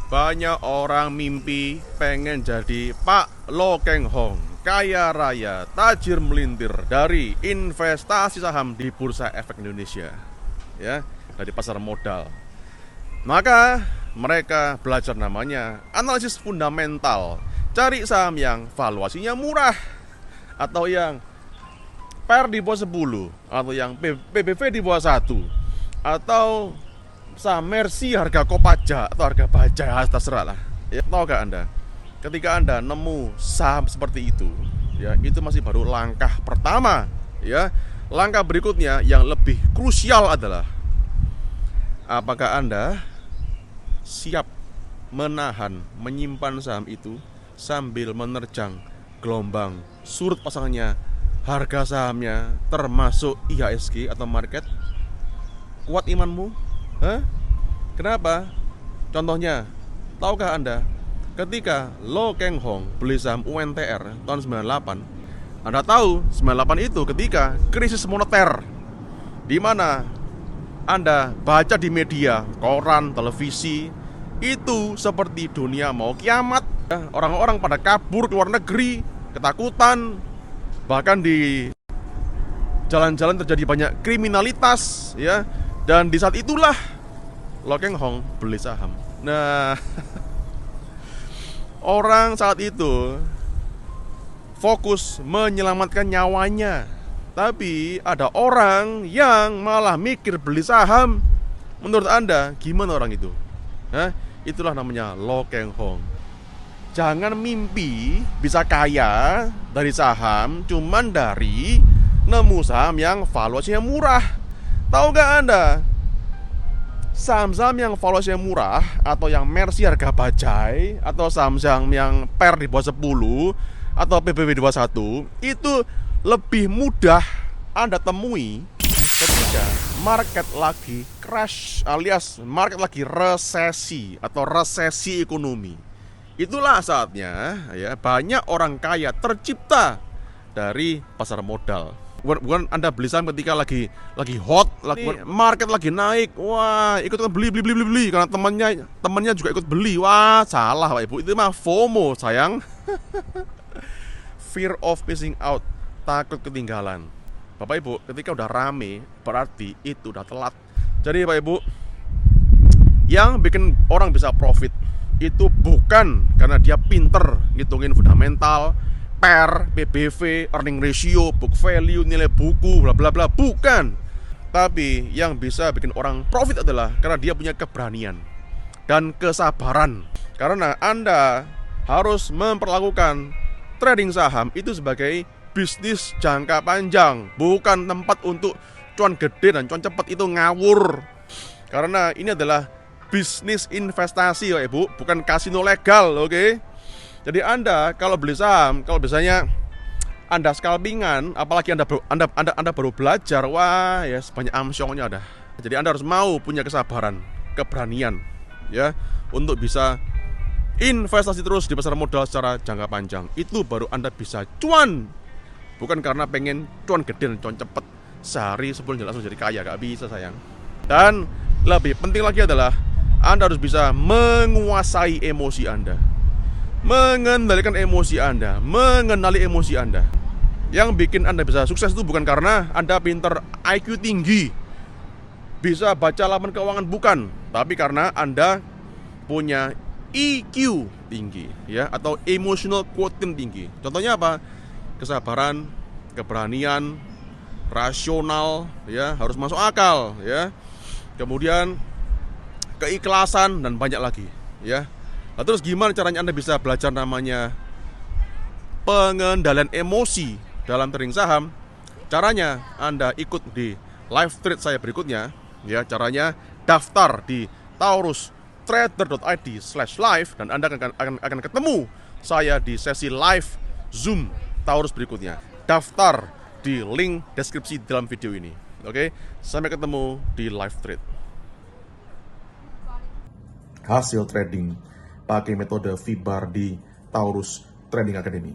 Banyak orang mimpi pengen jadi Pak Lo Keng Hong, kaya raya, tajir melintir dari investasi saham di Bursa Efek Indonesia, ya, dari pasar modal. Maka mereka belajar namanya analisis fundamental, cari saham yang valuasinya murah, atau yang PER di bawah 10, atau yang PBV di bawah 1, atau saham Mercy harga Kopaja atau harga Baja, terserah lah. Ya, tahu gak Anda? Ketika Anda nemu saham seperti itu, ya, itu masih baru langkah pertama, ya. Langkah berikutnya yang lebih krusial adalah apakah Anda siap menahan, menyimpan saham itu sambil menerjang gelombang surut pasangnya harga sahamnya, termasuk IHSG atau market. Kuat imanmu? Hah? Kenapa? Contohnya, tahukah Anda ketika Lo Keng Hong beli saham UNTR tahun 98, Anda tahu 98 itu ketika krisis moneter, di mana Anda baca di media, koran, televisi, itu seperti dunia mau kiamat. Orang-orang pada kabur ke luar negeri, ketakutan, bahkan di jalan-jalan terjadi banyak kriminalitas, ya. Dan di saat itulah Lo Keng Hong beli saham. Nah, orang saat itu fokus menyelamatkan nyawanya, tapi ada orang yang malah mikir beli saham. Menurut Anda, gimana orang itu? Hah? Itulah namanya Lo Keng Hong. Jangan mimpi bisa kaya dari saham cuman dari nemu saham yang valuasinya murah. Tahu gak Anda? Saham-saham yang valuasinya murah, atau yang Mercy harga bajai, atau saham-saham yang PER di bawah 10, atau PBV di bawah 1, itu lebih mudah Anda temui ketika market lagi crash, alias market lagi resesi atau resesi ekonomi. Itulah saatnya, ya, banyak orang kaya tercipta dari pasar modal. Bukan Anda beli saham ketika lagi hot, market lagi naik, wah, ikut beli karena temannya juga ikut beli. Wah, salah Pak Ibu, itu mah FOMO sayang. Fear of missing out, takut ketinggalan. Bapak Ibu, ketika udah rame berarti itu udah telat. Jadi Pak Ibu, yang bikin orang bisa profit itu bukan karena dia pinter ngitungin fundamental, PER, PBV, earning ratio, book value, nilai buku, bla bla bla, bukan. Tapi yang bisa bikin orang profit adalah karena dia punya keberanian dan kesabaran. Karena Anda harus memperlakukan trading saham itu sebagai bisnis jangka panjang, bukan tempat untuk cuan gede dan cuan cepat. Itu ngawur. Karena ini adalah bisnis investasi ya Ibu, bukan kasino legal, oke? Jadi Anda kalau beli saham, kalau biasanya Anda scalpingan, apalagi Anda baru belajar, wah, ya banyak amsyongnya ada. Jadi Anda harus mau punya kesabaran, keberanian, ya, untuk bisa investasi terus di pasar modal secara jangka panjang. Itu baru Anda bisa cuan. Bukan karena pengen cuan gede dan cuan cepet sehari sebelum langsung jadi kaya, gak bisa sayang. Dan lebih penting lagi adalah Anda harus bisa menguasai emosi Anda, mengendalikan emosi Anda, mengenali emosi Anda. Yang bikin Anda bisa sukses itu bukan karena Anda pinter, IQ tinggi, bisa baca laman keuangan, bukan, tapi karena Anda punya EQ tinggi, ya, atau emotional quotient tinggi. Contohnya apa? Kesabaran, keberanian, rasional, ya, harus masuk akal, ya. Kemudian keikhlasan dan banyak lagi, ya. Nah, terus gimana caranya Anda bisa belajar namanya pengendalian emosi dalam trading saham? Caranya Anda ikut di live trade saya berikutnya, ya. Caranya daftar di taurustrader.id/live dan Anda akan ketemu saya di sesi live Zoom Taurus berikutnya. Daftar di link deskripsi dalam video ini. Oke, sampai ketemu di live trade. Hasil trading pakai metode VBAR di Taurus Trading Academy.